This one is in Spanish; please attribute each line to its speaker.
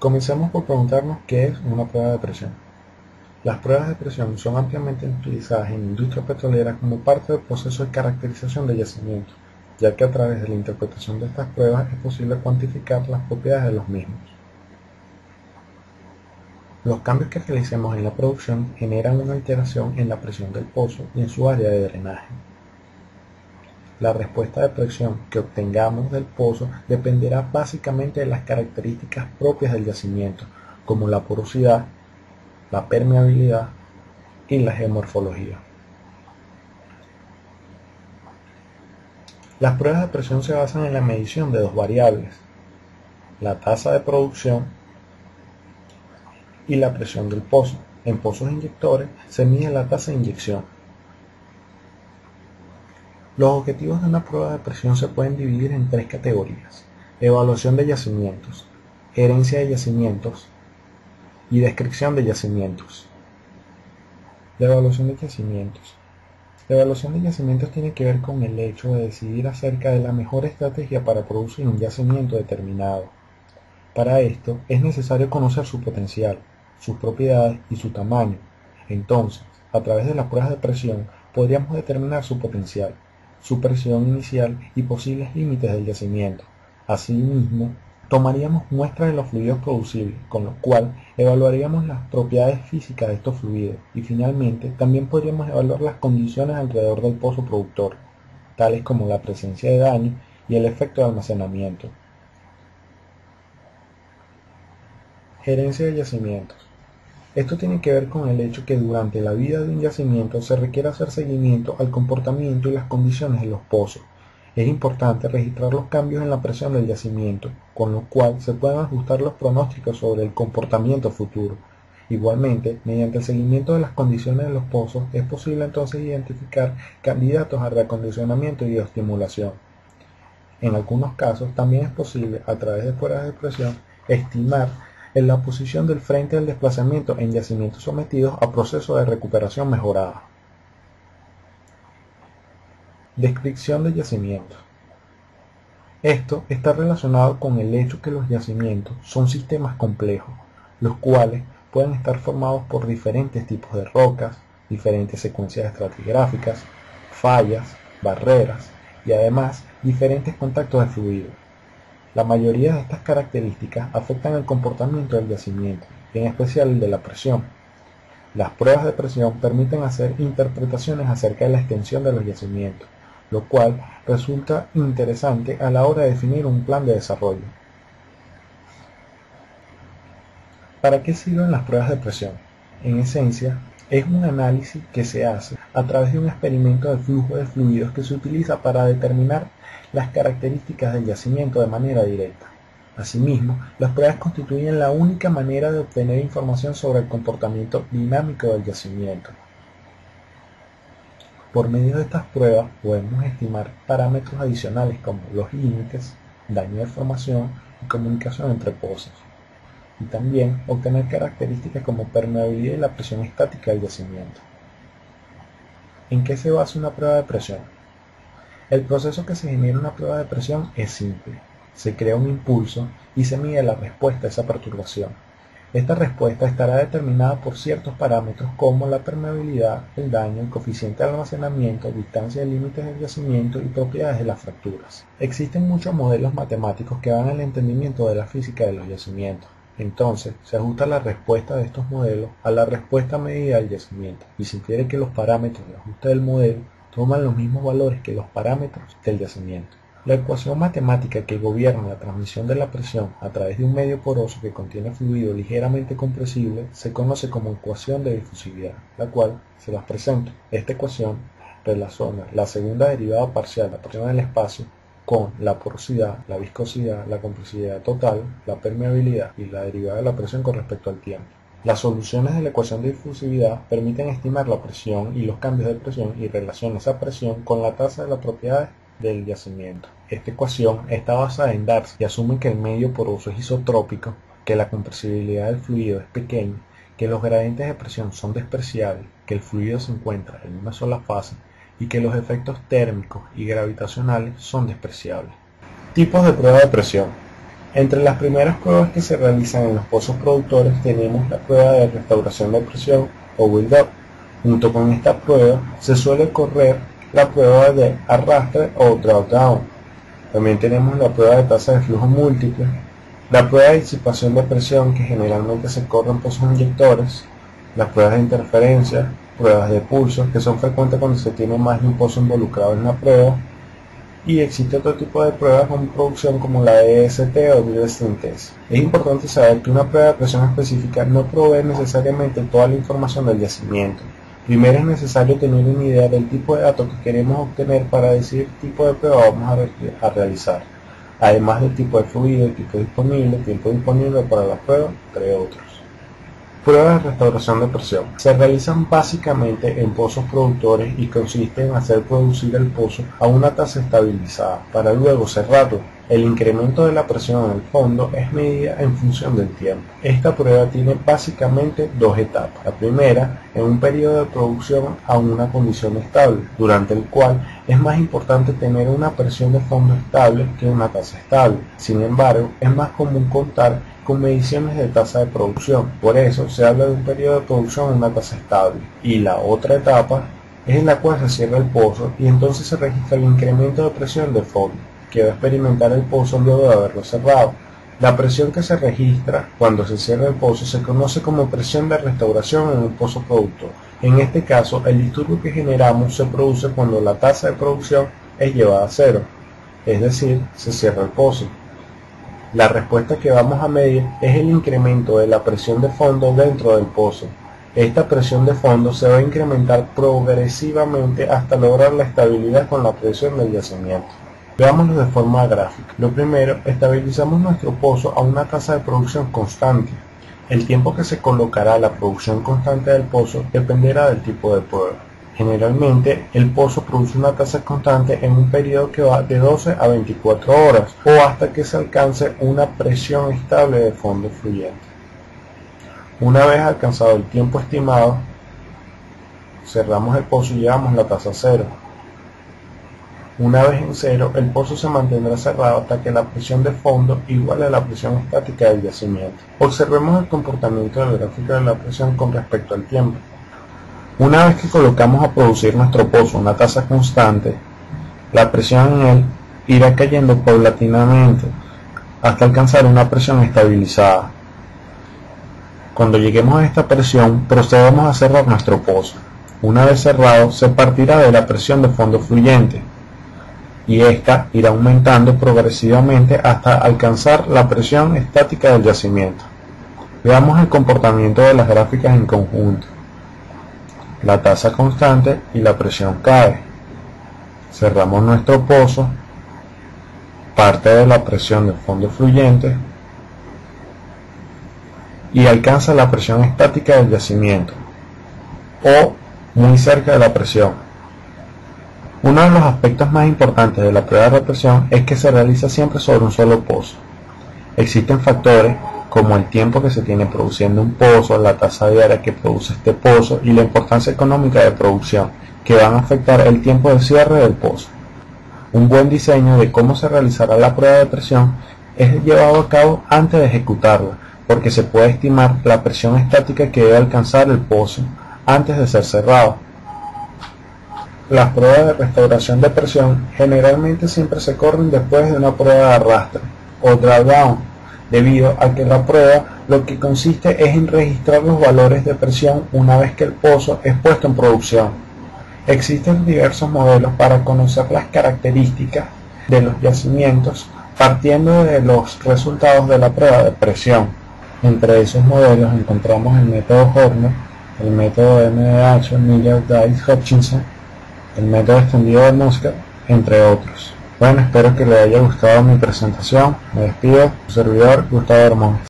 Speaker 1: Comencemos por preguntarnos qué es una prueba de presión. Las pruebas de presión son ampliamente utilizadas en la industria petrolera como parte del proceso de caracterización de yacimientos, ya que a través de la interpretación de estas pruebas es posible cuantificar las propiedades de los mismos. Los cambios que realicemos en la producción generan una alteración en la presión del pozo y en su área de drenaje. La respuesta de presión que obtengamos del pozo dependerá básicamente de las características propias del yacimiento, como la porosidad, la permeabilidad y la geomorfología. Las pruebas de presión se basan en la medición de dos variables, la tasa de producción y la presión del pozo. En pozos inyectores se mide la tasa de inyección. Los objetivos de una prueba de presión se pueden dividir en tres categorías: evaluación de yacimientos, gerencia de yacimientos y descripción de yacimientos. La evaluación de yacimientos. La evaluación de yacimientos tiene que ver con el hecho de decidir acerca de la mejor estrategia para producir un yacimiento determinado. Para esto es necesario conocer su potencial, sus propiedades y su tamaño. Entonces, a través de las pruebas de presión podríamos determinar su potencial, su presión inicial y posibles límites del yacimiento. Asimismo, tomaríamos muestras de los fluidos producibles, con lo cual evaluaríamos las propiedades físicas de estos fluidos y finalmente también podríamos evaluar las condiciones alrededor del pozo productor, tales como la presencia de daño y el efecto de almacenamiento. Gerencia de yacimientos. Esto tiene que ver con el hecho que durante la vida de un yacimiento se requiere hacer seguimiento al comportamiento y las condiciones de los pozos. Es importante registrar los cambios en la presión del yacimiento, con lo cual se pueden ajustar los pronósticos sobre el comportamiento futuro. Igualmente, mediante el seguimiento de las condiciones de los pozos, es posible entonces identificar candidatos a reacondicionamiento y bioestimulación. En algunos casos, también es posible, a través de pruebas de presión, estimar en la posición del frente del desplazamiento en yacimientos sometidos a procesos de recuperación mejorada. Descripción de yacimientos. Esto está relacionado con el hecho que los yacimientos son sistemas complejos, los cuales pueden estar formados por diferentes tipos de rocas, diferentes secuencias estratigráficas, fallas, barreras y además diferentes contactos de fluido. La mayoría de estas características afectan el comportamiento del yacimiento, en especial el de la presión. Las pruebas de presión permiten hacer interpretaciones acerca de la extensión de los yacimientos, lo cual resulta interesante a la hora de definir un plan de desarrollo. ¿Para qué sirven las pruebas de presión? En esencia, es un análisis que se hace a través de un experimento de flujo de fluidos que se utiliza para determinar las características del yacimiento de manera directa. Asimismo, las pruebas constituyen la única manera de obtener información sobre el comportamiento dinámico del yacimiento. Por medio de estas pruebas podemos estimar parámetros adicionales como los límites, daño de formación y comunicación entre pozos, y también obtener características como permeabilidad y la presión estática del yacimiento. ¿En qué se basa una prueba de presión? El proceso que se genera una prueba de presión es simple. Se crea un impulso y se mide la respuesta a esa perturbación. Esta respuesta estará determinada por ciertos parámetros como la permeabilidad, el daño, el coeficiente de almacenamiento, distancia de límites del yacimiento y propiedades de las fracturas. Existen muchos modelos matemáticos que dan el entendimiento de la física de los yacimientos. Entonces, se ajusta la respuesta de estos modelos a la respuesta medida del yacimiento y se infiere que los parámetros de ajuste del modelo toman los mismos valores que los parámetros del yacimiento. La ecuación matemática que gobierna la transmisión de la presión a través de un medio poroso que contiene fluido ligeramente compresible se conoce como ecuación de difusividad, la cual se las presento. Esta ecuación relaciona la segunda derivada parcial de la presión en el espacio con la porosidad, la viscosidad, la compresividad total, la permeabilidad y la derivada de la presión con respecto al tiempo. Las soluciones de la ecuación de difusividad permiten estimar la presión y los cambios de presión y relacionan esa presión con la tasa de las propiedades del yacimiento. Esta ecuación está basada en Darcy y asume que el medio poroso es isotrópico, que la compresibilidad del fluido es pequeña, que los gradientes de presión son despreciables, que el fluido se encuentra en una sola fase y que los efectos térmicos y gravitacionales son despreciables. Tipos de prueba de presión. Entre las primeras pruebas que se realizan en los pozos productores tenemos la prueba de restauración de presión o build-up. Junto con esta prueba se suele correr la prueba de arrastre o drawdown. También tenemos la prueba de tasa de flujo múltiple, la prueba de disipación de presión que generalmente se corre en pozos inyectores, las pruebas de interferencia, pruebas de pulso que son frecuentes cuando se tiene más de un pozo involucrado en la prueba, y existe otro tipo de pruebas con producción como la EST o Direct Test. Es importante saber que una prueba de presión específica no provee necesariamente toda la información del yacimiento. Primero es necesario tener una idea del tipo de datos que queremos obtener para decidir qué tipo de prueba vamos a realizar, además del tipo de fluido, tiempo disponible para la prueba, entre otros. Pruebas de restauración de presión. Se realizan básicamente en pozos productores y consisten en hacer producir el pozo a una tasa estabilizada para luego cerrarlo. El incremento de la presión en el fondo es medida en función del tiempo. Esta prueba tiene básicamente dos etapas. La primera, en un periodo de producción a una condición estable, durante el cual es más importante tener una presión de fondo estable que una tasa estable. Sin embargo, es más común contar con mediciones de tasa de producción. Por eso se habla de un periodo de producción a una tasa estable. Y la otra etapa es en la cual se cierra el pozo y entonces se registra el incremento de presión de fondo que va a experimentar el pozo luego de haberlo cerrado. La presión que se registra cuando se cierra el pozo se conoce como presión de restauración en un pozo productor. En este caso, el disturbio que generamos se produce cuando la tasa de producción es llevada a cero, es decir, se cierra el pozo. La respuesta que vamos a medir es el incremento de la presión de fondo dentro del pozo. Esta presión de fondo se va a incrementar progresivamente hasta lograr la estabilidad con la presión del yacimiento. Veámoslo de forma gráfica. Lo primero, estabilizamos nuestro pozo a una tasa de producción constante. El tiempo que se colocará la producción constante del pozo dependerá del tipo de prueba. Generalmente, el pozo produce una tasa constante en un periodo que va de 12 a 24 horas o hasta que se alcance una presión estable de fondo fluyente. Una vez alcanzado el tiempo estimado, cerramos el pozo y llevamos la tasa a cero. Una vez en cero, el pozo se mantendrá cerrado hasta que la presión de fondo iguale a la presión estática del yacimiento. Observemos el comportamiento del gráfico de la presión con respecto al tiempo. Una vez que colocamos a producir nuestro pozo a una tasa constante, la presión en él irá cayendo paulatinamente hasta alcanzar una presión estabilizada. Cuando lleguemos a esta presión, procedemos a cerrar nuestro pozo. Una vez cerrado, se partirá de la presión de fondo fluyente y esta irá aumentando progresivamente hasta alcanzar la presión estática del yacimiento. Veamos el comportamiento de las gráficas en conjunto. La tasa constante y la presión cae. Cerramos nuestro pozo, parte de la presión de fondo fluyente y alcanza la presión estática del yacimiento o muy cerca de la presión. Uno de los aspectos más importantes de la prueba de presión es que se realiza siempre sobre un solo pozo. Existen factores como el tiempo que se tiene produciendo un pozo, la tasa diaria que produce este pozo y la importancia económica de producción, que van a afectar el tiempo de cierre del pozo. Un buen diseño de cómo se realizará la prueba de presión es llevado a cabo antes de ejecutarla, porque se puede estimar la presión estática que debe alcanzar el pozo antes de ser cerrado. Las pruebas de restauración de presión generalmente siempre se corren después de una prueba de arrastre o drawdown, debido a que la prueba lo que consiste es en registrar los valores de presión una vez que el pozo es puesto en producción. Existen diversos modelos para conocer las características de los yacimientos partiendo de los resultados de la prueba de presión. Entre esos modelos encontramos el método Horner, el método MDH, Miller, Dice, Hutchinson, el método extendido de Muscat, entre otros. Bueno, espero que les haya gustado mi presentación. Me despido, su servidor Gustavo Hermón.